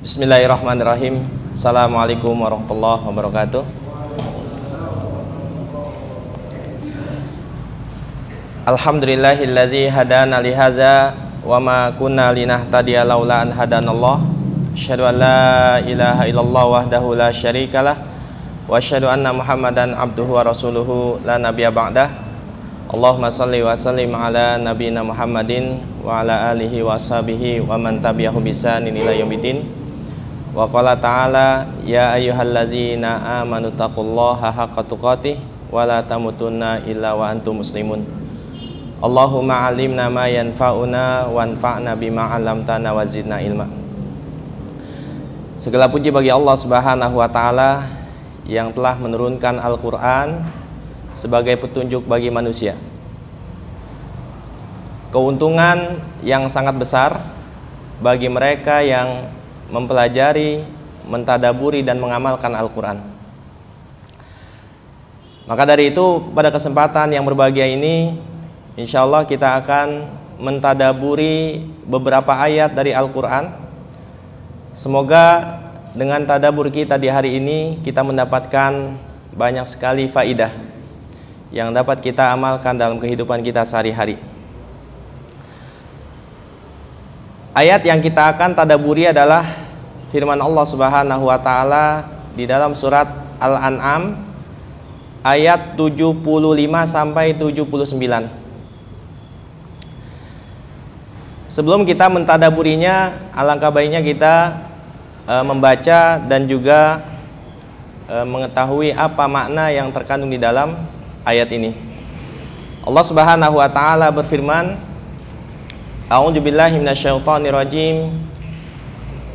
Bismillahirrahmanirrahim. Assalamualaikum warahmatullahi wabarakatuh. Alhamdulillahilladzi hadana li hadza wa ma kunna linahtadiya laula an hadanallah. Asyhadu an la ilaha illallah wahdahu la syarikalah wa asyhadu anna Muhammadan abduhu wa rasuluhu la nabiyya ba'dah. Allahumma shalli wa sallim ala nabiyyina Muhammadin wa ala alihi wa ashabihi wa man tabi'ahu bi ihsanin ila yaumiddin. Wa qala ta'ala ya ayyuhalladzina amanu taqullaha haqqa tuqatih wa la tamutunna illa wa antum muslimun. Allahumma 'allimna ma yanfa'una wanfa'na bima 'allamtana wa zidna ilma. Segala puji bagi Allah Subhanahu wa taala yang telah menurunkan Al-Qur'an sebagai petunjuk bagi manusia. Keuntungan yang sangat besar bagi mereka yang mempelajari, mentadaburi dan mengamalkan Al-Quran. Maka dari itu pada kesempatan yang berbahagia ini, insya Allah kita akan mentadaburi beberapa ayat dari Al-Quran. Semoga dengan tadabur kita di hari ini kita mendapatkan banyak sekali faidah yang dapat kita amalkan dalam kehidupan kita sehari-hari. Ayat yang kita akan tadaburi adalah firman Allah Subhanahu wa taala di dalam surat Al-An'am ayat 75 sampai 79. Sebelum kita mentadaburinya, alangkah baiknya kita membaca dan juga mengetahui apa makna yang terkandung di dalam ayat ini. Allah Subhanahu wa taala berfirman, A'udzubillahi minasyaitonirrajim.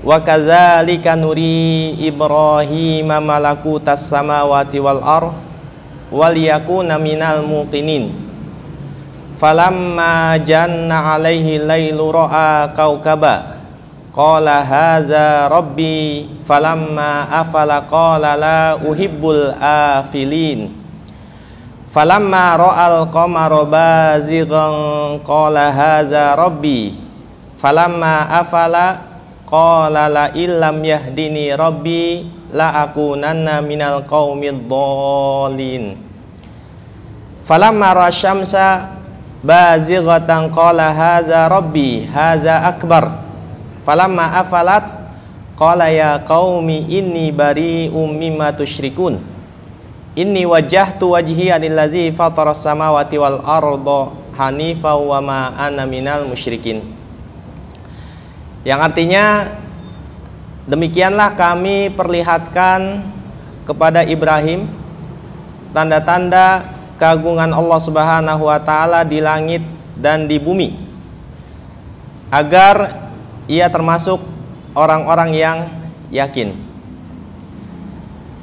Wa kadzalika nuri Ibrahima malakutas samawati wal ardh wal yakuna minal muqinin. Falamma janna 'alaihi lailu ra'a kaukaba qala hadza rabbi falamma afala qala la uhibbul afilin. Falamma ra'al qamara bazighan qala hadza rabbi falamma afala qala la illam yahdini rabbi la akunanna minal qaumid dhalin. Falamma rasyamsa bazighatan qala hadza rabbi hadza akbar. Falamma afalat qala ya qaumi inni bari'um mimma tusyrikun. Inni wajjahtu wajhiya lillazi fataras samawati wal arda hanifa wa ma ana minal musyrikin. Yang artinya, demikianlah kami perlihatkan kepada Ibrahim tanda-tanda keagungan Allah Subhanahu wa taala di langit dan di bumi, agar ia termasuk orang-orang yang yakin.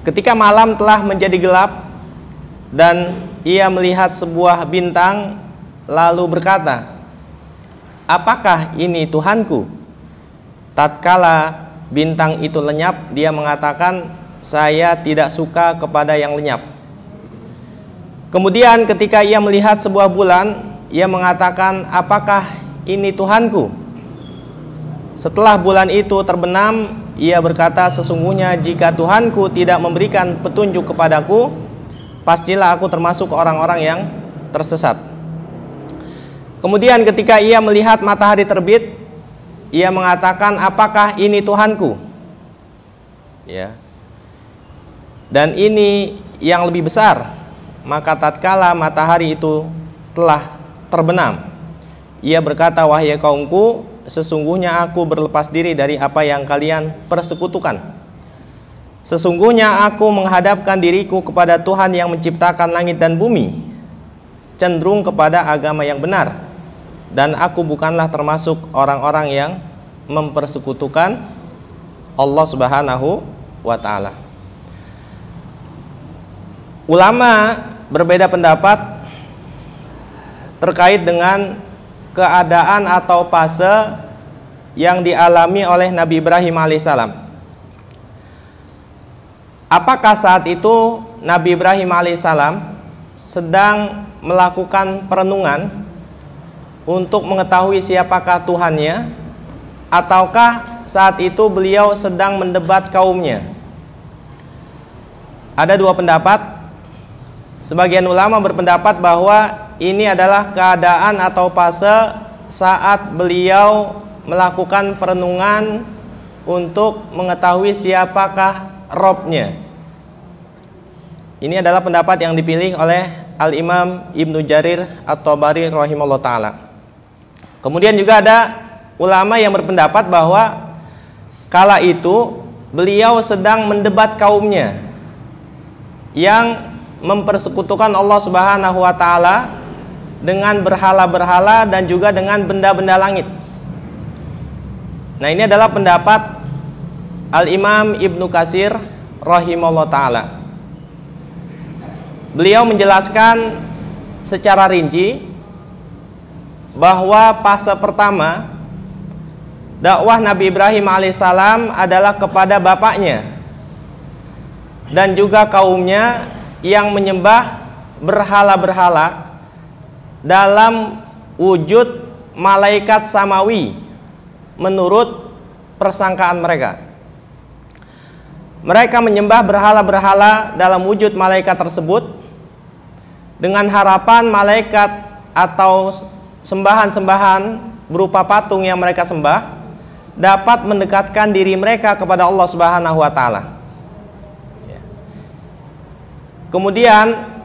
Ketika malam telah menjadi gelap dan ia melihat sebuah bintang, lalu berkata, apakah ini Tuhanku? Tatkala bintang itu lenyap, dia mengatakan, saya tidak suka kepada yang lenyap. Kemudian ketika ia melihat sebuah bulan, ia mengatakan, apakah ini Tuhanku? Setelah bulan itu terbenam, ia berkata, sesungguhnya jika Tuhanku tidak memberikan petunjuk kepadaku, pastilah aku termasuk orang-orang yang tersesat. Kemudian ketika ia melihat matahari terbit, ia mengatakan, apakah ini Tuhanku? Ya. Dan ini yang lebih besar. Maka tatkala matahari itu telah terbenam, ia berkata, wahai kaumku, sesungguhnya aku berlepas diri dari apa yang kalian persekutukan. Sesungguhnya aku menghadapkan diriku kepada Tuhan yang menciptakan langit dan bumi, cenderung kepada agama yang benar, dan aku bukanlah termasuk orang-orang yang mempersekutukan Allah Subhanahu wa taala. Ulama berbeda pendapat terkait dengan keadaan atau fase yang dialami oleh Nabi Ibrahim alaihissalam. Apakah saat itu Nabi Ibrahim alaihissalam sedang melakukan perenungan untuk mengetahui siapakah Tuhannya, ataukah saat itu beliau sedang mendebat kaumnya. Ada dua pendapat. Sebagian ulama berpendapat bahwa ini adalah keadaan atau fase saat beliau melakukan perenungan untuk mengetahui siapakah Robnya. Ini adalah pendapat yang dipilih oleh Al-Imam Ibnu Jarir At-Tabari rahimahullah ta'ala. Kemudian juga ada ulama yang berpendapat bahwa kala itu beliau sedang mendebat kaumnya yang mempersekutukan Allah Subhanahu wa ta'ala dengan berhala-berhala dan juga dengan benda-benda langit. Nah, ini adalah pendapat Al-Imam Ibnu Katsir rahimahullah ta'ala. Beliau menjelaskan secara rinci bahwa fase pertama dakwah Nabi Ibrahim alaihissalam adalah kepada bapaknya dan juga kaumnya yang menyembah berhala-berhala dalam wujud malaikat samawi menurut persangkaan mereka. Mereka menyembah berhala-berhala dalam wujud malaikat tersebut dengan harapan malaikat atau sembahan-sembahan berupa patung yang mereka sembah dapat mendekatkan diri mereka kepada Allah Subhanahu wa ta'ala. Kemudian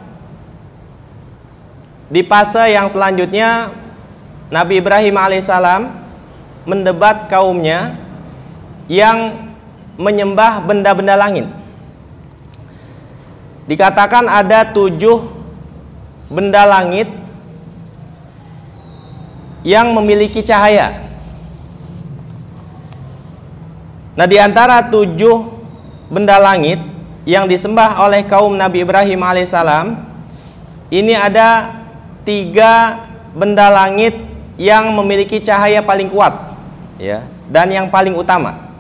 di fase yang selanjutnya Nabi Ibrahim alaihissalam mendebat kaumnya yang menyembah benda-benda langit. Dikatakan ada 7 benda langit yang memiliki cahaya. Nah, di antara 7 benda langit yang disembah oleh kaum Nabi Ibrahim alaihissalam, ini ada 3 benda langit yang memiliki cahaya paling kuat, ya, dan yang paling utama.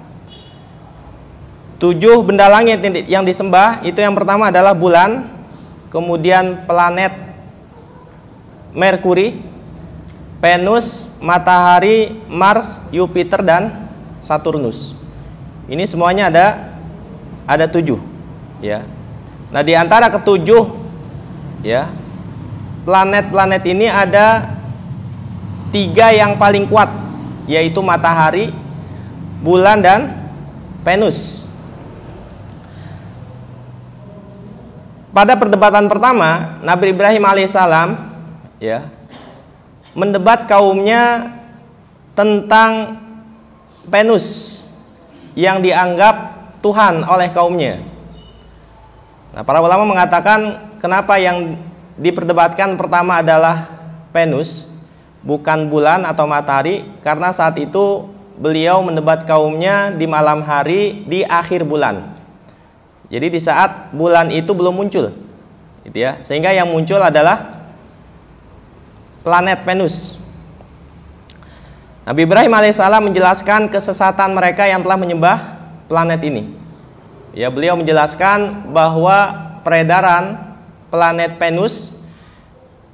7 benda langit yang disembah itu yang pertama adalah bulan, kemudian planet Merkuri, Venus, matahari, Mars, Jupiter dan Saturnus. Ini semuanya ada 7, ya. Nah, di antara ke-7, ya, planet-planet ini ada 3 yang paling kuat, yaitu matahari, bulan dan Venus. Pada perdebatan pertama, Nabi Ibrahim alaihissalam, ya, mendebat kaumnya tentang Venus yang dianggap Tuhan oleh kaumnya. Nah, para ulama mengatakan kenapa yang diperdebatkan pertama adalah Venus, bukan bulan atau matahari, karena saat itu beliau mendebat kaumnya di malam hari di akhir bulan. Jadi di saat bulan itu belum muncul, gitu ya. Sehingga yang muncul adalah planet Venus. Nabi Ibrahim alaihissalam menjelaskan kesesatan mereka yang telah menyembah planet ini. Ya, beliau menjelaskan bahwa peredaran planet Venus,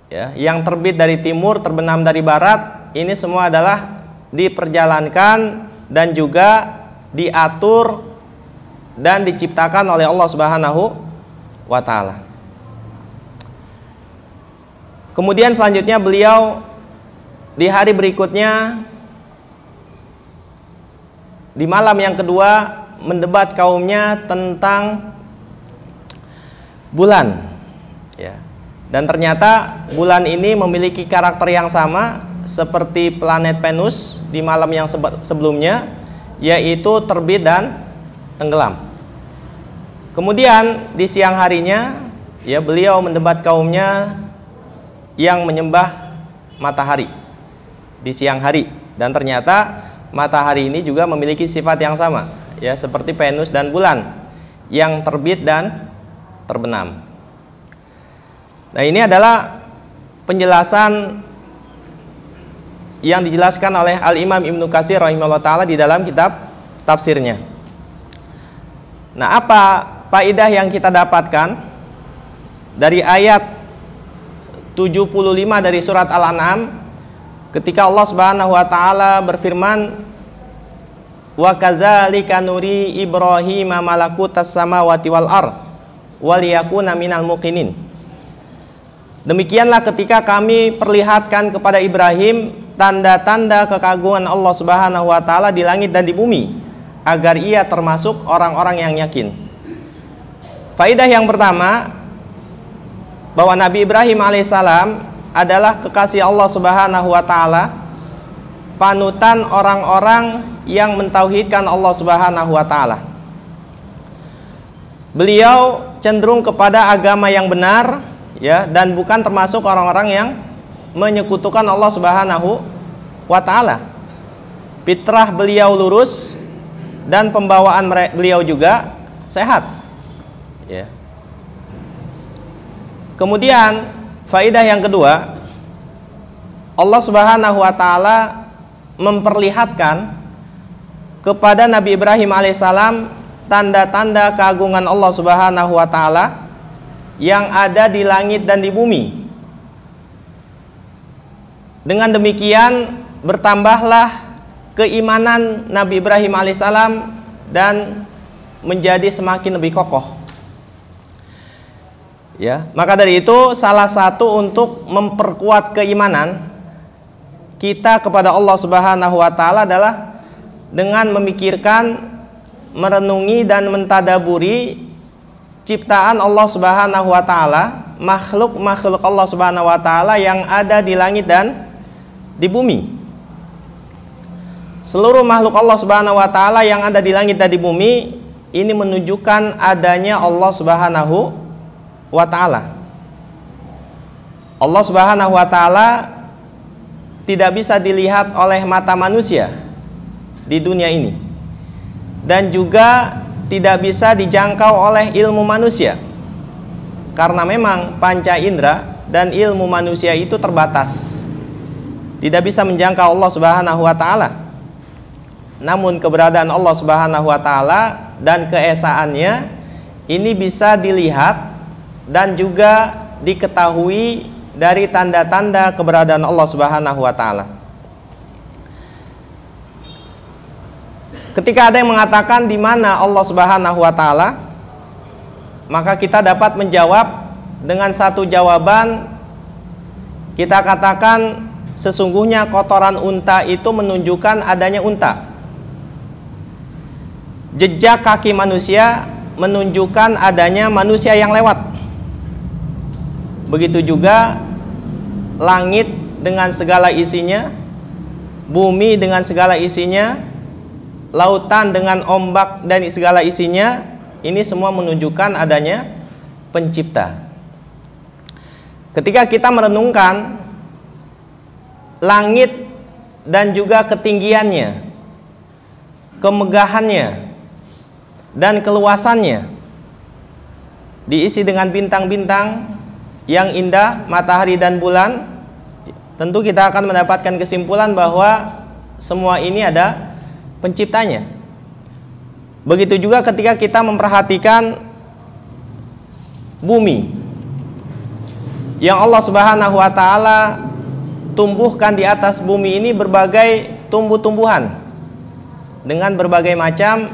ya, yang terbit dari timur, terbenam dari barat, ini semua adalah diperjalankan dan juga diatur dan diciptakan oleh Allah Subhanahu wa ta'ala. Kemudian selanjutnya beliau di hari berikutnya, di malam yang kedua, mendebat kaumnya tentang bulan, ya. Dan ternyata bulan ini memiliki karakter yang sama seperti planet Venus di malam yang sebelumnya, yaitu terbit dan tenggelam. Kemudian di siang harinya, ya, beliau mendebat kaumnya yang menyembah matahari di siang hari, dan ternyata matahari ini juga memiliki sifat yang sama, ya, seperti Venus dan bulan yang terbit dan terbenam. Nah, ini adalah penjelasan yang dijelaskan oleh Al-Imam Ibnu Katsir rahimahullah ta'ala di dalam kitab tafsirnya. Nah, apa faedah yang kita dapatkan dari ayat 75 dari surat Al-An'am ketika Allah Subhanahu wa ta'ala berfirman, wa kadzalika nuri Ibrahim malakutas samawati wal ard wal yakuna minal muqinin. Demikianlah ketika kami perlihatkan kepada Ibrahim tanda-tanda kekaguman Allah Subhanahu wa taala di langit dan di bumi, agar ia termasuk orang-orang yang yakin. Faidah yang pertama, bahwa Nabi Ibrahim alaihissalam adalah kekasih Allah Subhanahu wa taala, panutan orang-orang yang mentauhidkan Allah Subhanahu wa taala. Beliau cenderung kepada agama yang benar, ya, dan bukan termasuk orang-orang yang menyekutukan Allah Subhanahu wa taala. Fitrah beliau lurus dan pembawaan beliau juga sehat, ya. Kemudian faidah yang kedua, Allah Subhanahu wa taala memperlihatkan kepada Nabi Ibrahim alaihissalam tanda-tanda keagungan Allah Subhanahu wa taala yang ada di langit dan di bumi. Dengan demikian bertambahlah keimanan Nabi Ibrahim alaihissalam dan menjadi semakin lebih kokoh. Ya, maka dari itu salah satu untuk memperkuat keimanan kita kepada Allah Subhanahu wa taala adalah dengan memikirkan, merenungi dan mentadaburi ciptaan Allah Subhanahu wa taala, makhluk-makhluk Allah Subhanahu wa taala yang ada di langit dan di bumi. Seluruh makhluk Allah Subhanahu wa taala yang ada di langit dan di bumi ini menunjukkan adanya Allah Subhanahu wa taala. Allah Subhanahu wa taala tidak bisa dilihat oleh mata manusia di dunia ini, dan juga tidak bisa dijangkau oleh ilmu manusia, karena memang panca indera dan ilmu manusia itu terbatas, tidak bisa menjangkau Allah Subhanahu wa taala. Namun keberadaan Allah Subhanahu wa taala dan keesaannya ini bisa dilihat dan juga diketahui dari tanda-tanda keberadaan Allah Subhanahu wa taala. Ketika ada yang mengatakan di mana Allah Subhanahu wa taala, maka kita dapat menjawab dengan satu jawaban. Kita katakan sesungguhnya kotoran unta itu menunjukkan adanya unta. Jejak kaki manusia menunjukkan adanya manusia yang lewat. Begitu juga langit dengan segala isinya, bumi dengan segala isinya, lautan dengan ombak dan segala isinya, ini semua menunjukkan adanya pencipta. Ketika kita merenungkan langit dan juga ketinggiannya, kemegahannya dan keluasannya, diisi dengan bintang-bintang yang indah, matahari dan bulan, tentu kita akan mendapatkan kesimpulan bahwa semua ini ada penciptanya. Begitu juga ketika kita memperhatikan bumi yang Allah Subhanahu wa taala tumbuhkan di atas bumi ini berbagai tumbuh-tumbuhan dengan berbagai macam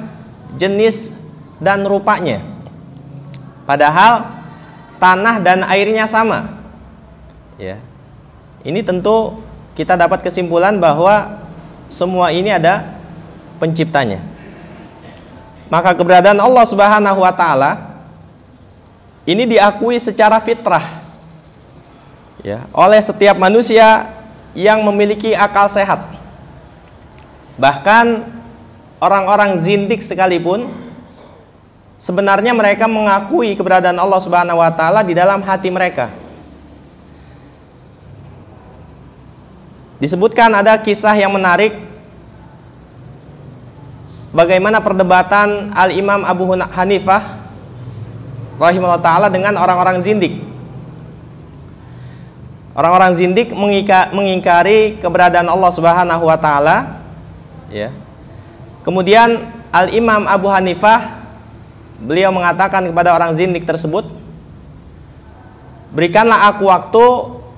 jenis dan rupanya, padahal tanah dan airnya sama, ya. Ini tentu kita dapat kesimpulan bahwa semua ini ada penciptanya. Maka keberadaan Allah Subhanahu wa taala ini diakui secara fitrah, ya, oleh setiap manusia yang memiliki akal sehat. Bahkan orang-orang zindik sekalipun sebenarnya mereka mengakui keberadaan Allah Subhanahu wa taala di dalam hati mereka. Disebutkan ada kisah yang menarik bagaimana perdebatan Al-Imam Abu Hanifah rahimahullah ta'ala dengan orang-orang zindik. Orang-orang zindik mengingkari keberadaan Allah Subhanahu wa ta'ala, ya. Kemudian Al-Imam Abu Hanifah beliau mengatakan kepada orang zindik tersebut, berikanlah aku waktu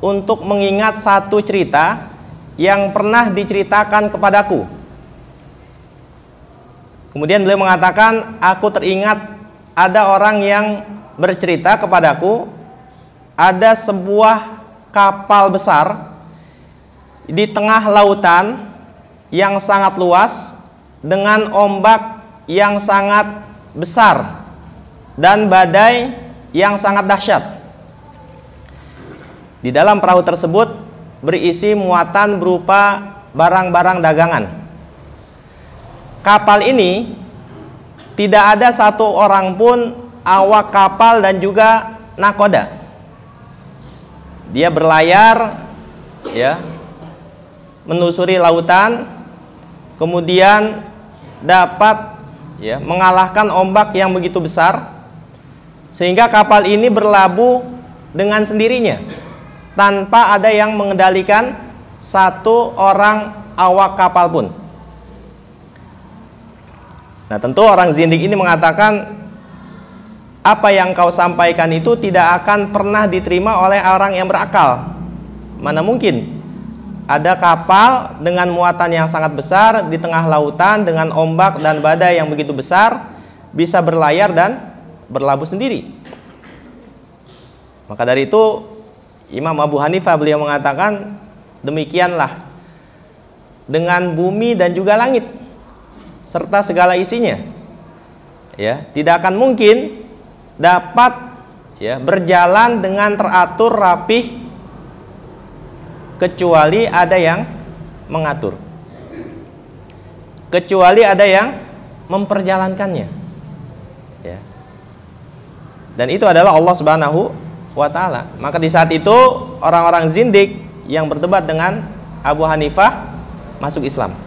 untuk mengingat satu cerita yang pernah diceritakan kepadaku. Kemudian beliau mengatakan, aku teringat ada orang yang bercerita kepadaku, ada sebuah kapal besar di tengah lautan yang sangat luas dengan ombak yang sangat besar dan badai yang sangat dahsyat. Di dalam perahu tersebut berisi muatan berupa barang-barang dagangan. Kapal ini tidak ada satu orang pun awak kapal dan juga nakoda. Dia berlayar, ya, menelusuri lautan, kemudian dapat, ya, mengalahkan ombak yang begitu besar, sehingga kapal ini berlabuh dengan sendirinya tanpa ada yang mengendalikan satu orang awak kapal pun. Nah, tentu orang zindik ini mengatakan, apa yang kau sampaikan itu tidak akan pernah diterima oleh orang yang berakal. Mana mungkin ada kapal dengan muatan yang sangat besar di tengah lautan dengan ombak dan badai yang begitu besar bisa berlayar dan berlabuh sendiri. Maka dari itu Imam Abu Hanifah beliau mengatakan, demikianlah dengan bumi dan juga langit serta segala isinya, ya, tidak akan mungkin dapat, ya, berjalan dengan teratur rapih kecuali ada yang mengatur, kecuali ada yang memperjalankannya, ya. Dan itu adalah Allah Subhanahu wa ta'ala. Maka di saat itu orang-orang zindik yang berdebat dengan Abu Hanifah masuk Islam.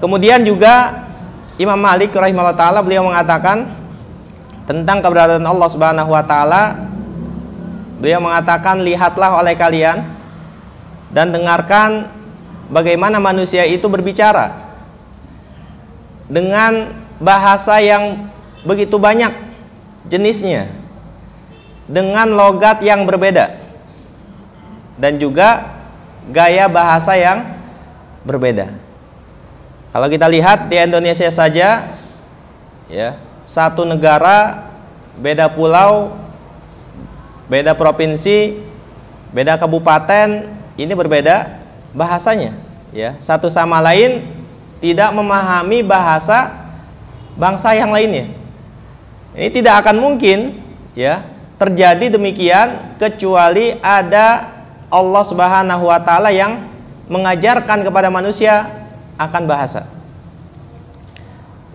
Kemudian juga Imam Malik rahimahullah ta'ala beliau mengatakan tentang keberadaan Allah Subhanahu wa ta'ala, beliau mengatakan, lihatlah oleh kalian dan dengarkan bagaimana manusia itu berbicara dengan bahasa yang begitu banyak jenisnya, dengan logat yang berbeda dan juga gaya bahasa yang berbeda. Kalau kita lihat di Indonesia saja, ya, satu negara, beda pulau, beda provinsi, beda kabupaten, ini berbeda bahasanya, ya. Satu sama lain tidak memahami bahasa bangsa yang lainnya. Ini tidak akan mungkin, ya, terjadi demikian kecuali ada Allah Subhanahu wa ta'ala yang mengajarkan kepada manusia akan bahasa.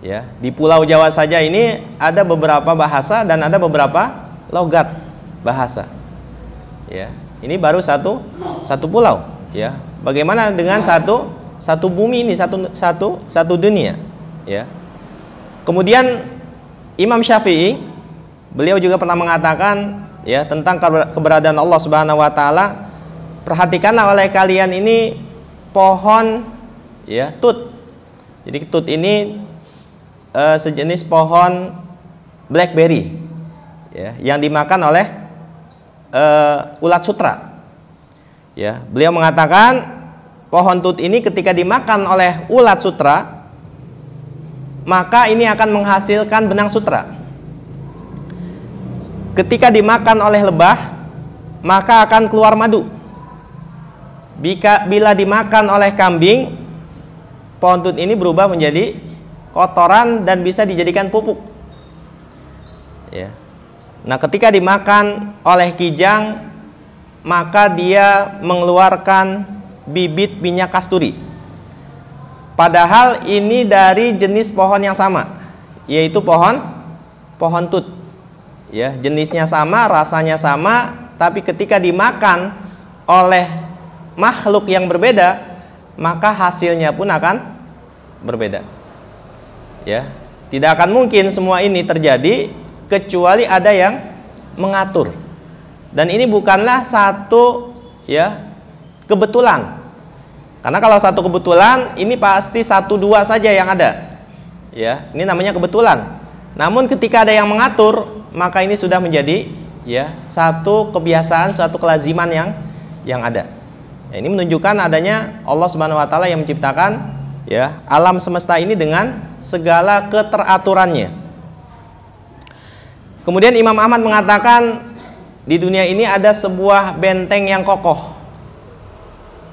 Ya, di Pulau Jawa saja ini ada beberapa bahasa dan ada beberapa logat bahasa. Ya, ini baru satu pulau, ya. Bagaimana dengan satu bumi ini, satu dunia, ya. Kemudian Imam Syafi'i beliau juga pernah mengatakan, ya, tentang keberadaan Allah Subhanahu wa ta'ala, perhatikanlah oleh kalian ini pohon, ya, tut. Jadi tut ini sejenis pohon blackberry, ya, yang dimakan oleh ulat sutra. Ya, beliau mengatakan pohon tut ini ketika dimakan oleh ulat sutra, maka ini akan menghasilkan benang sutra. Ketika dimakan oleh lebah, maka akan keluar madu. Bila dimakan oleh kambing, pohon tut ini berubah menjadi kotoran dan bisa dijadikan pupuk. Ya. Nah, ketika dimakan oleh kijang, maka dia mengeluarkan bibit minyak kasturi. Padahal ini dari jenis pohon yang sama, yaitu pohon tut. Ya, jenisnya sama, rasanya sama, tapi ketika dimakan oleh makhluk yang berbeda, maka hasilnya pun akan berbeda. Ya, tidak akan mungkin semua ini terjadi kecuali ada yang mengatur. Dan ini bukanlah satu, ya, kebetulan. Karena kalau satu kebetulan, ini pasti 1-2 saja yang ada. Ya, ini namanya kebetulan. Namun ketika ada yang mengatur, maka ini sudah menjadi, ya, satu kebiasaan, suatu kelaziman yang ada. Ya, ini menunjukkan adanya Allah Subhanahu wa ta'ala yang menciptakan, ya alam semesta ini dengan segala keteraturannya. Kemudian Imam Ahmad mengatakan di dunia ini ada sebuah benteng yang kokoh.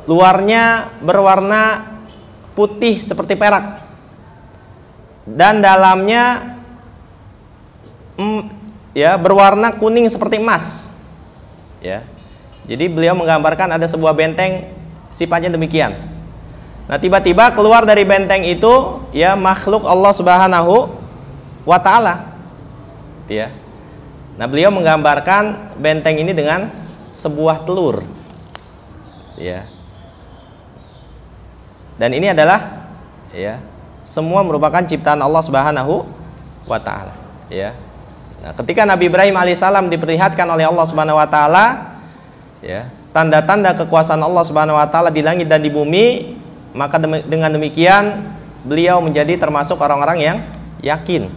Luarnya berwarna putih seperti perak dan dalamnya ya berwarna kuning seperti emas. Ya. Jadi beliau menggambarkan ada sebuah benteng sifatnya demikian. Nah, tiba-tiba keluar dari benteng itu ya makhluk Allah Subhanahu wa taala. Ya. Nah, beliau menggambarkan benteng ini dengan sebuah telur. Ya. Dan ini adalah ya semua merupakan ciptaan Allah Subhanahu wa taala, ya. Nah, ketika Nabi Ibrahim alaihissalam diperlihatkan oleh Allah Subhanahu wa taala ya, tanda-tanda kekuasaan Allah Subhanahu wa taala di langit dan di bumi, maka dengan demikian beliau menjadi termasuk orang-orang yang yakin.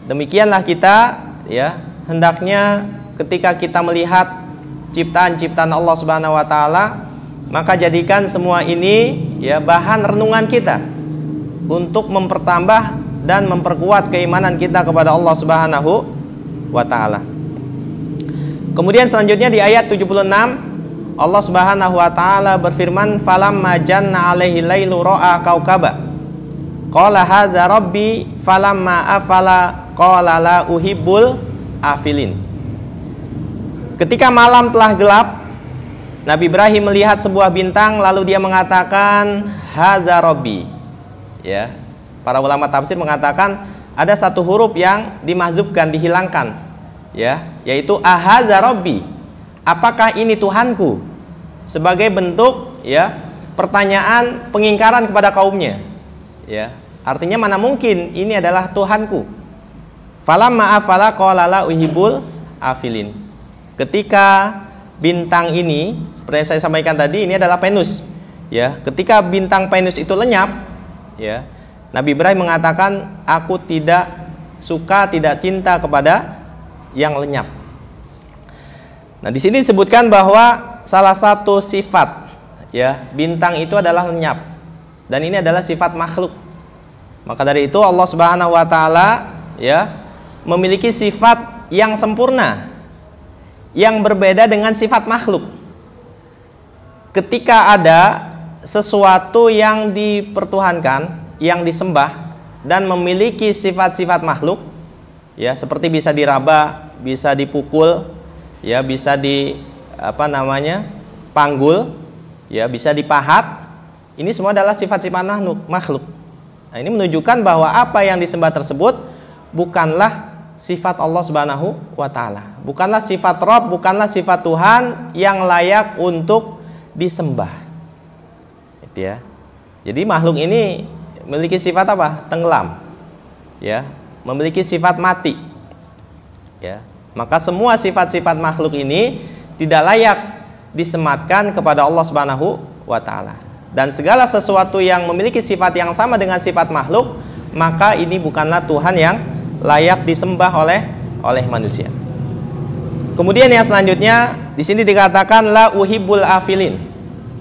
Demikianlah kita ya, hendaknya ketika kita melihat ciptaan-ciptaan Allah Subhanahu wa taala, maka jadikan semua ini ya bahan renungan kita untuk mempertambah dan memperkuat keimanan kita kepada Allah Subhanahu wa taala. Kemudian selanjutnya di ayat 76 Allah Subhanahu wa taala berfirman, falamma janna alaihi lailu ra'a kaukaba qala hadza rabbi falamma afala qala la uhibbul afilin. Ketika malam telah gelap, Nabi Ibrahim melihat sebuah bintang lalu dia mengatakan hadza rabbi. Ya. Para ulama tafsir mengatakan ada satu huruf yang dimahdzufkan, dihilangkan, ya, yaitu ahadza rabbi. Apakah ini Tuhanku? Sebagai bentuk ya pertanyaan pengingkaran kepada kaumnya. Ya. Artinya mana mungkin ini adalah Tuhanku. Falamma afala qala la uhibbul afilin. Ketika bintang ini, seperti yang saya sampaikan tadi, ini adalah Venus. Ya, ketika bintang Venus itu lenyap, ya, Nabi Ibrahim mengatakan, aku tidak suka, tidak cinta kepada yang lenyap. Nah, di sini disebutkan bahwa salah satu sifat, ya, bintang itu adalah lenyap, dan ini adalah sifat makhluk. Maka dari itu Allah Subhanahu wa taala ya memiliki sifat yang sempurna, yang berbeda dengan sifat makhluk. Ketika ada sesuatu yang dipertuhankan, yang disembah dan memiliki sifat-sifat makhluk, ya seperti bisa diraba, bisa dipukul, ya bisa panggul, ya bisa dipahat. Ini semua adalah sifat-sifat makhluk. Nah, ini menunjukkan bahwa apa yang disembah tersebut bukanlah sifat Allah Subhanahu wa taala, bukanlah sifat Rabb, bukanlah sifat Tuhan yang layak untuk disembah. Itu ya. Jadi makhluk ini memiliki sifat apa? Tenggelam. Ya, memiliki sifat mati. Ya. Maka semua sifat-sifat makhluk ini tidak layak disematkan kepada Allah Subhanahu wa taala. Dan segala sesuatu yang memiliki sifat yang sama dengan sifat makhluk, maka ini bukanlah Tuhan yang layak disembah oleh manusia. Kemudian yang selanjutnya di sini dikatakan la uhibbul afilin.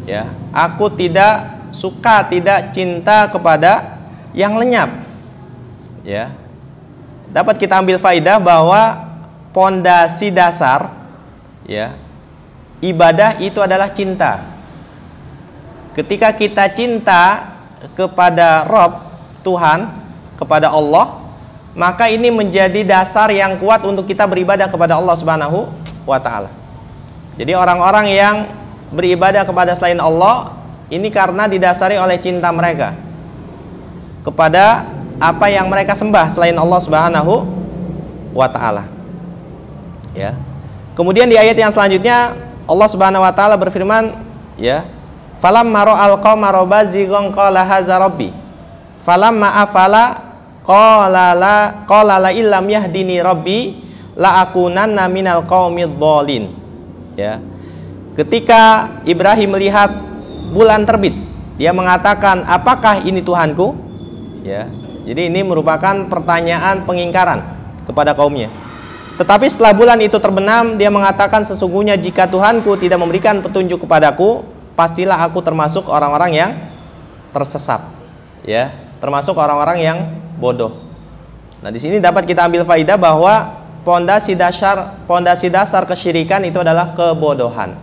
Ya, aku tidak suka, tidak cinta kepada yang lenyap. Ya. Dapat kita ambil faidah bahwa pondasi dasar ya ibadah itu adalah cinta. Ketika kita cinta kepada Rabb, Tuhan, kepada Allah, maka ini menjadi dasar yang kuat untuk kita beribadah kepada Allah Subhanahu wa taala. Jadi orang-orang yang beribadah kepada selain Allah ini karena didasari oleh cinta mereka kepada apa yang mereka sembah selain Allah Subhanahu wa taala. Ya. Kemudian di ayat yang selanjutnya Allah Subhanahu wa taala berfirman, ya, falamma ra'al qamara bazighan qala hadza rabbi falamma afala qala la illam yahdini rabbi la akunanna minal qaumid dhalin. Ya. Ketika Ibrahim melihat bulan terbit, dia mengatakan, apakah ini Tuhanku? Ya. Jadi ini merupakan pertanyaan pengingkaran kepada kaumnya. Tetapi setelah bulan itu terbenam, dia mengatakan, sesungguhnya jika Tuhanku tidak memberikan petunjuk kepadaku, pastilah aku termasuk orang-orang yang tersesat. ya, termasuk orang-orang yang bodoh. Nah, di sini dapat kita ambil faidah bahwa pondasi dasar kesyirikan itu adalah kebodohan.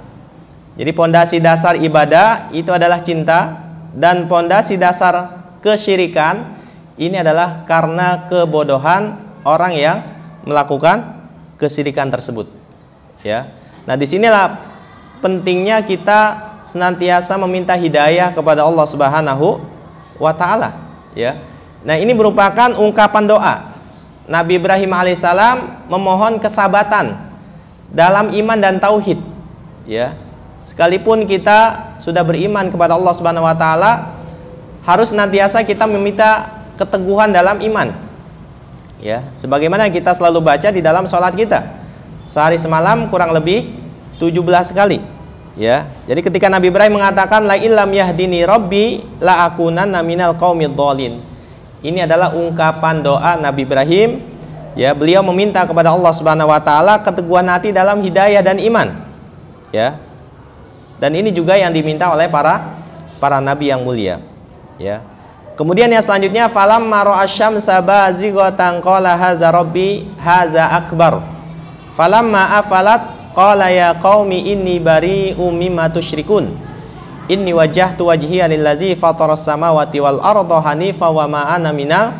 Jadi pondasi dasar ibadah itu adalah cinta, dan pondasi dasar kesyirikan ini adalah karena kebodohan orang yang melakukan kesyirikan tersebut. Ya. Nah, disinilah pentingnya kita senantiasa meminta hidayah kepada Allah Subhanahu wa Ta'ala. Ya. Nah, ini merupakan ungkapan doa. Nabi Ibrahim alaihissalam memohon kesabatan dalam iman dan tauhid. Ya. Sekalipun kita sudah beriman kepada Allah Subhanahu wa Ta'ala, harus senantiasa kita meminta keteguhan dalam iman. Ya, sebagaimana kita selalu baca di dalam sholat kita, sehari semalam kurang lebih 17 kali. Ya, jadi ketika Nabi Ibrahim mengatakan la illam yahdini rabbi la akunanna minal qaumid dhalin. Ini adalah ungkapan doa Nabi Ibrahim. Ya, beliau meminta kepada Allah Subhanahu wa Ta'ala keteguhan hati dalam hidayah dan iman. Ya. Dan ini juga yang diminta oleh para nabi yang mulia. Ya. Kemudian yang selanjutnya, falamma ra'a asy-syamsa bazighatan qala hadza rabbi hadza akbar. Falamma afalat qala ya qaumi inni bari'um mimma tusyrikun. Inni wajjahtu wajhiya lillazi fataras samawati wal arda hanifa wa ma ana minal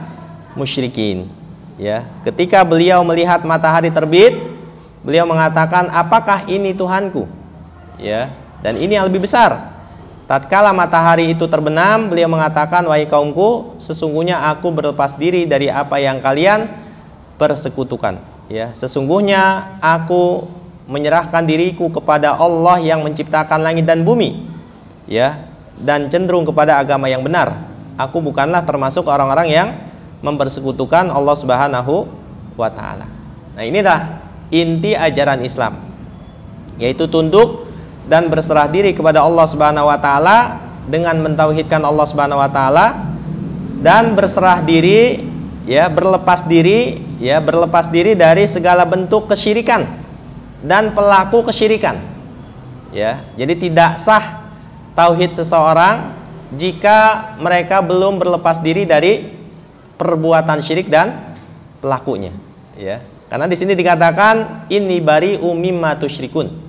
musyrikin. Ya, ketika beliau melihat matahari terbit, beliau mengatakan, apakah ini Tuhanku? Ya. Dan ini yang lebih besar. Tatkala matahari itu terbenam, beliau mengatakan, wahai kaumku, sesungguhnya aku berlepas diri dari apa yang kalian persekutukan. Ya, sesungguhnya aku menyerahkan diriku kepada Allah yang menciptakan langit dan bumi. Ya, dan cenderung kepada agama yang benar. Aku bukanlah termasuk orang-orang yang mempersekutukan Allah Subhanahu wa Ta'ala. Nah, inilah inti ajaran Islam, yaitu tunduk dan berserah diri kepada Allah Subhanahu wa Ta'ala dengan mentauhidkan Allah Subhanahu wa Ta'ala, dan berserah diri, ya, berlepas diri dari segala bentuk kesyirikan dan pelaku kesyirikan. Ya, jadi tidak sah tauhid seseorang jika mereka belum berlepas diri dari perbuatan syirik dan pelakunya. Ya, karena di sini dikatakan inni bari'um mimma tusyrikun.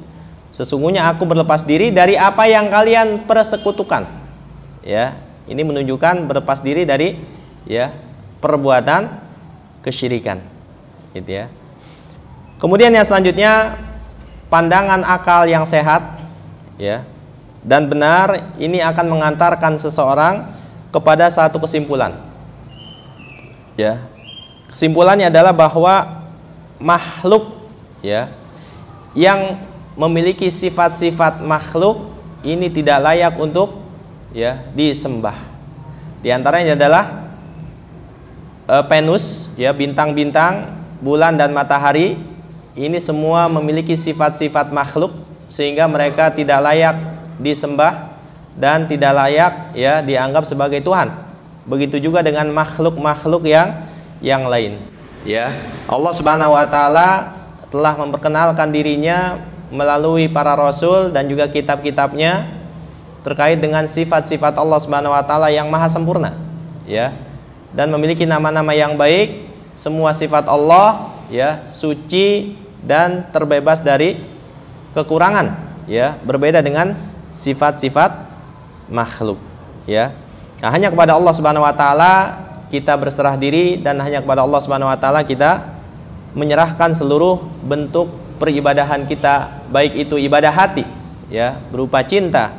Sesungguhnya aku berlepas diri dari apa yang kalian persekutukan. Ya, ini menunjukkan berlepas diri dari, ya, perbuatan kesyirikan. Gitu ya. Kemudian yang selanjutnya, pandangan akal yang sehat, ya, dan benar ini akan mengantarkan seseorang kepada satu kesimpulan. Ya. Kesimpulannya adalah bahwa makhluk, ya, yang memiliki sifat-sifat makhluk ini tidak layak untuk, ya, disembah. Di antaranya adalah Venus, ya, bintang-bintang, bulan dan matahari. Ini semua memiliki sifat-sifat makhluk sehingga mereka tidak layak disembah dan tidak layak, ya, dianggap sebagai Tuhan. Begitu juga dengan makhluk-makhluk yang lain. Ya, Allah Subhanahu wa Ta'ala telah memperkenalkan dirinya melalui para rasul dan juga kitab-kitabnya terkait dengan sifat-sifat Allah Subhanahu wa Ta'ala yang maha sempurna, ya, dan memiliki nama-nama yang baik. Semua sifat Allah, ya, suci dan terbebas dari kekurangan, ya, berbeda dengan sifat-sifat makhluk, ya. Nah, hanya kepada Allah Subhanahu wa Ta'ala kita berserah diri, dan hanya kepada Allah Subhanahu wa Ta'ala kita menyerahkan seluruh bentuk peribadahan kita, baik itu ibadah hati, ya, berupa cinta,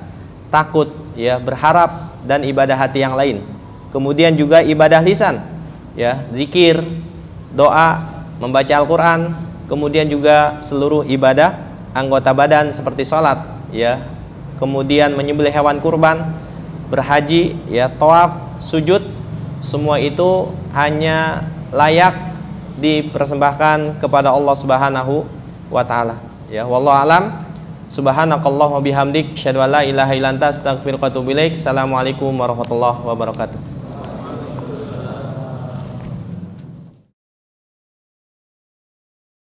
takut, ya, berharap, dan ibadah hati yang lain. Kemudian juga ibadah lisan, ya, zikir, doa, membaca Al-Quran. Kemudian juga seluruh ibadah anggota badan seperti sholat, ya, kemudian menyembelih hewan kurban, berhaji, ya, tawaf, sujud. Semua itu hanya layak dipersembahkan kepada Allah Subhanahu wa Ta'ala. Ya, wallahu alam. Subhanakallahumma bihamdik, asyhadu an la ilaha illa anta, astaghfiruka wa atubu ilaik. Assalamualaikum warahmatullahi wabarakatuh.